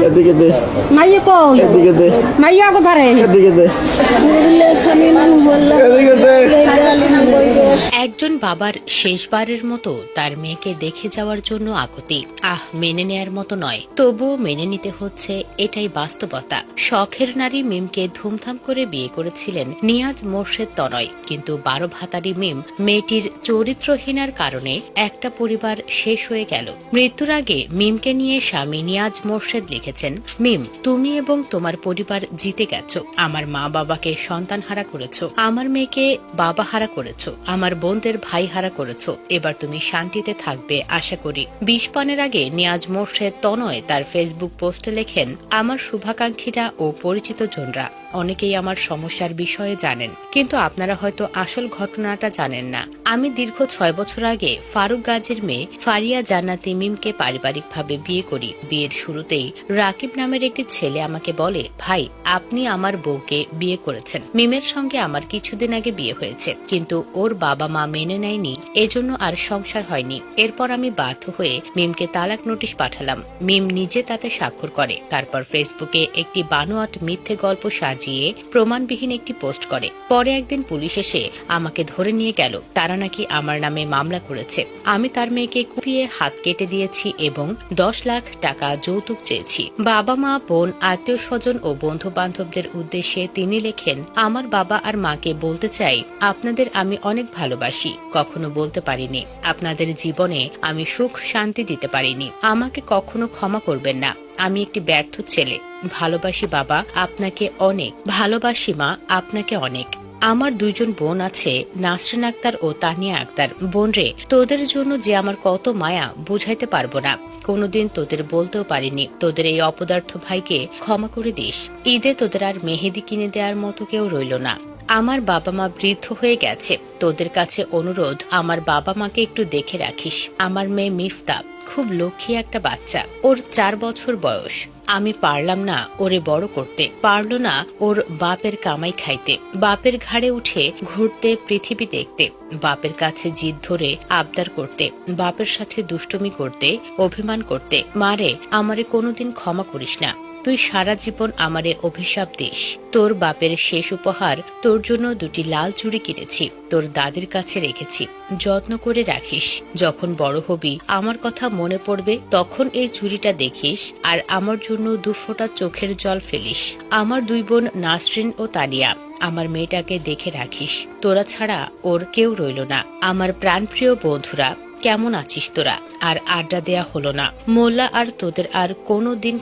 এদিকে দে, মাইয়া কই এদিকে দে, মাইয়া কোথারে এদিকে দে, এদিকে দে। একজন বাবার শেষবারের মতো তার মেয়েকে দেখে যাওয়ার জন্য আকুতি মেনে নেয়ার মতো নয়, তবুও মেনে নিতে হচ্ছে, এটাই বাস্তবতা। শখের নারী মিমকে ধুমধাম করে বিয়ে করেছিলেন নিয়াজ মোর্শেদ তনয়, কিন্তু 12 ভাতারি মিম মেয়েটির চরিত্রহীনার কারণে একটা পরিবার শেষ হয়ে গেল। মৃত্যুর আগে মিমকে নিয়ে স্বামী নিয়াজ মোর্শেদ লিখেছেন, মিম, তুমি এবং তোমার পরিবার জিতে গেছো। আমার মা বাবাকে সন্তান হারা করেছো, আমার মেয়েকে বাবা হারা করেছো, আমার বোনদের ভাই হারা করেছো। এবার তুমি শান্তিতে থাকবে আশা করি। 20 পানের আগে নিয়াজ মোর্শেদ তনয় তার ফেসবুক পোস্টে লেখেন, আমার শুভাকাঙ্ক্ষীরা ও পরিচিত জনরা অনেকেই আমার সমস্যার বিষয়ে জানেন, কিন্তু আপনারা হয়তো আসল ঘটনাটা জানেন না। আমি দীর্ঘ 6 বছর আগে ফারুক গাজীর মেয়ে ফারিয়া জান্নাতি মিমকে পারিবারিকভাবে বিয়ে করি। বিয়ের শুরুতেই রাকিব নামের একটি ছেলে আমাকে বলে, ভাই, আপনি আমার বউকে বিয়ে করেছেন। মিমের সঙ্গে আমার কিছুদিন আগে বিয়ে হয়েছে, কিন্তু ওর বাবা মা মেনে নেয়নি, এজন্য আর সংসার হয়নি। এরপর আমি বাধ্য হয়ে মিমকে তালাক নোটিশ পাঠালাম। মিম নিজে তাতে স্বাক্ষর করে। তারপর ফেসবুকে একটি বানোয়াট মিথ্যে গল্প সাজিয়ে প্রমাণবিহীন একটি পোস্ট করে। পরে একদিন পুলিশ এসে আমাকে ধরে নিয়ে গেল। তারা নাকি আমার নামে মামলা করেছে। আমি তার মেয়েকে কুপিয়ে হাত কেটে দিয়েছি এবং 10 লাখ টাকা যৌতুক চেয়েছি। বাবা মা, বোন, আত্মীয় স্বজন ও বন্ধু বান্ধবদের উদ্দেশ্যে তিনি লেখেন, আমার বাবা আর মাকে বলতে চাই, আপনাদের আমি অনেক ভালোবাসি। কখনো বলতে পারিনি, আপনাদের জীবনে আমি সুখ শান্তি দিতে পারিনি। আমাকে কখনো ক্ষমা করবেন না। আমি একটি ব্যর্থ ছেলে। ভালোবাসি বাবা, আপনাকে অনেক। ভালোবাসি মা, আপনাকে অনেক। আমার 2 জন বোন আছে, নাসরিন আক্তার ও তানিয়া আক্তার। বোন রে, তোদের জন্য যে আমার কত মায়া বুঝাইতে পারবো না। কোনোদিন তোদের বলতেও পারিনি। তোদের এই অপদার্থ ভাইকে ক্ষমা করে দিস। ঈদে তোদের আর মেহেদি কিনে দেওয়ার মতো কেউ রইল না। আমার বাবা মা বৃদ্ধ হয়ে গেছে। তোদের কাছে অনুরোধ, আমার বাবা মাকে একটু দেখে রাখিস। আমার মেয়ে মিফতা খুব লক্ষ্মী একটা বাচ্চা। ওর 4 বছর বয়স। আমি পারলাম না ওরে বড় করতে, পারলো না ওর বাপের কামাই খাইতে, বাপের ঘাড়ে উঠে ঘুরতে, পৃথিবী দেখতে, বাপের কাছে জিদ ধরে আবদার করতে, বাপের সাথে দুষ্টুমি করতে, অভিমান করতে। মারে, আমারে কোনোদিন ক্ষমা করিস না। তুই সারা জীবন আমারে অভিশাপ দিস। তোর বাপের শেষ উপহার তোর জন্য 2টি লাল চুড়ি কিনেছি, তোর দাদির কাছে রেখেছি, যত্ন করে রাখিস। যখন বড় হবি আমার কথা মনে পড়বে, তখন এই চুড়িটা দেখিস আর আমার জন্য 2 ফোঁটা চোখের জল ফেলিস। আমার 2 বোন নাসরিন ও তানিয়া, আমার মেয়েটাকে দেখে রাখিস। তোরা ছাড়া ওর কেউ রইল না। আমার প্রাণপ্রিয় বন্ধুরা, কেমন আছিস তোরা? আর আড্ডা দেয়া হলো না। মোল্লা আর তোদের আর কোনো দিন